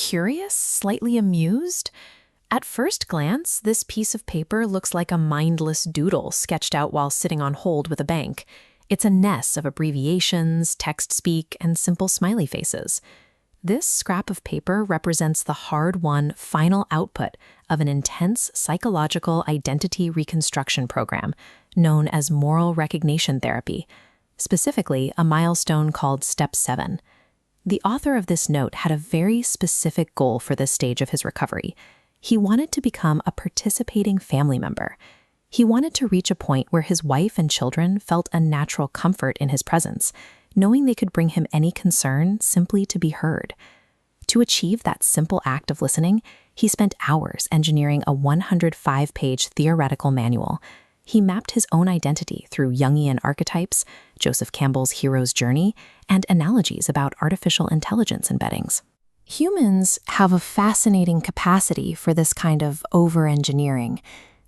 curious, slightly amused? At first glance, this piece of paper looks like a mindless doodle sketched out while sitting on hold with a bank. It's a mess of abbreviations, text speak, and simple smiley faces. This scrap of paper represents the hard-won final output of an intense psychological identity reconstruction program known as Moral Reconation Therapy, specifically a milestone called Step 7. The author of this note had a very specific goal for this stage of his recovery. He wanted to become a participating family member. He wanted to reach a point where his wife and children felt a natural comfort in his presence, knowing they could bring him any concern simply to be heard. To achieve that simple act of listening, he spent hours engineering a 105-page theoretical manual. He mapped his own identity through Jungian archetypes, Joseph Campbell's hero's journey, and analogies about artificial intelligence embeddings. Humans have a fascinating capacity for this kind of over-engineering.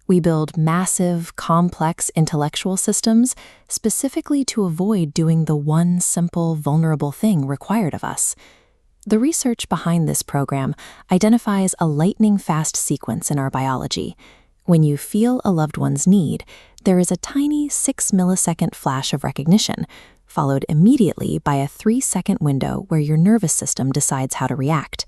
We build massive, complex intellectual systems specifically to avoid doing the one simple, vulnerable thing required of us. The research behind this program identifies a lightning-fast sequence in our biology. When you feel a loved one's need, there is a tiny 6-millisecond flash of recognition, followed immediately by a 3-second window where your nervous system decides how to react.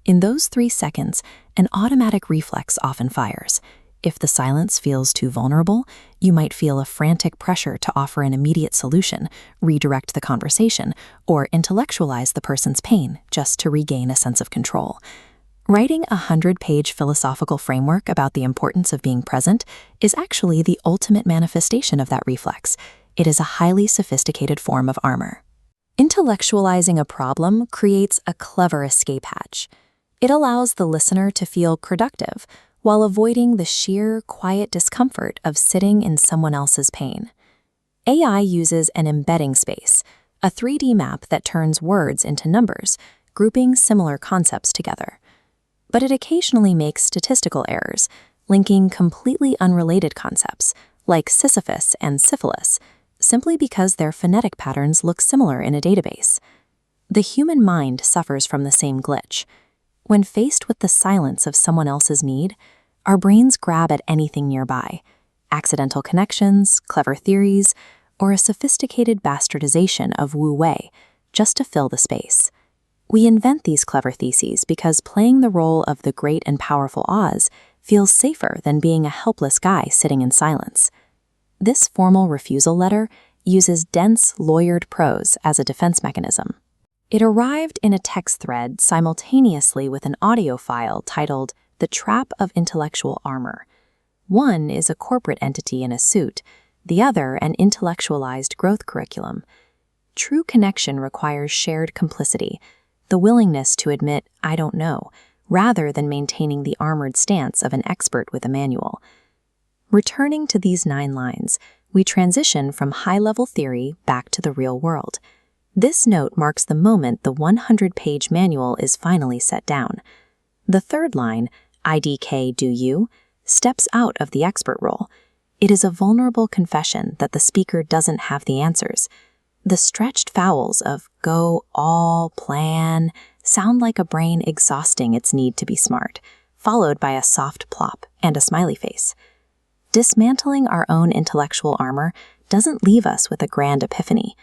In those 3 seconds, an automatic reflex often fires. If the silence feels too vulnerable, you might feel a frantic pressure to offer an immediate solution, redirect the conversation, or intellectualize the person's pain just to regain a sense of control. Writing a 100-page philosophical framework about the importance of being present is actually the ultimate manifestation of that reflex. It is a highly sophisticated form of armor. Intellectualizing a problem creates a clever escape hatch. It allows the listener to feel productive while avoiding the sheer, quiet discomfort of sitting in someone else's pain. AI uses an embedding space, a 3D map that turns words into numbers, grouping similar concepts together. But it occasionally makes statistical errors, linking completely unrelated concepts, like Sisyphus and syphilis, simply because their phonetic patterns look similar in a database. The human mind suffers from the same glitch. When faced with the silence of someone else's need, our brains grab at anything nearby: accidental connections, clever theories, or a sophisticated bastardization of wu-wei, just to fill the space. We invent these clever theses because playing the role of the great and powerful Oz feels safer than being a helpless guy sitting in silence. This formal refusal letter uses dense, lawyered prose as a defense mechanism. It arrived in a text thread simultaneously with an audio file titled The Trap of Intellectual Armor. One is a corporate entity in a suit, the other an intellectualized growth curriculum. True connection requires shared complicity, the willingness to admit, I don't know, rather than maintaining the armored stance of an expert with a manual. Returning to these 9 lines, we transition from high-level theory back to the real world. This note marks the moment the 100-page manual is finally set down. The third line, IDK do you, steps out of the expert role. It is a vulnerable confession that the speaker doesn't have the answers. The stretched vowels of go, all, plan sound like a brain exhausting its need to be smart, followed by a soft plop and a smiley face. Dismantling our own intellectual armor doesn't leave us with a grand epiphany.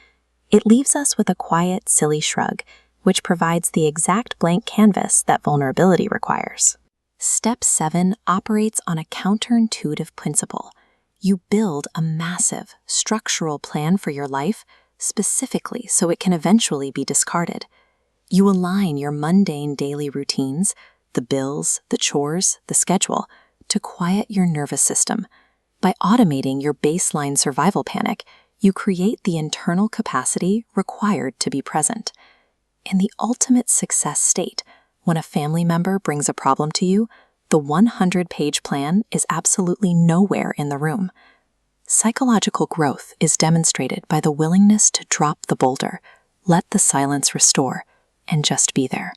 It leaves us with a quiet, silly shrug, which provides the exact blank canvas that vulnerability requires. Step 7 operates on a counterintuitive principle. You build a massive, structural plan for your life specifically so it can eventually be discarded. You align your mundane daily routines, the bills, the chores, the schedule, to quiet your nervous system. By automating your baseline survival panic, you create the internal capacity required to be present. In the ultimate success state, when a family member brings a problem to you, the 100-page plan is absolutely nowhere in the room. Psychological growth is demonstrated by the willingness to drop the boulder, let the silence restore, and just be there.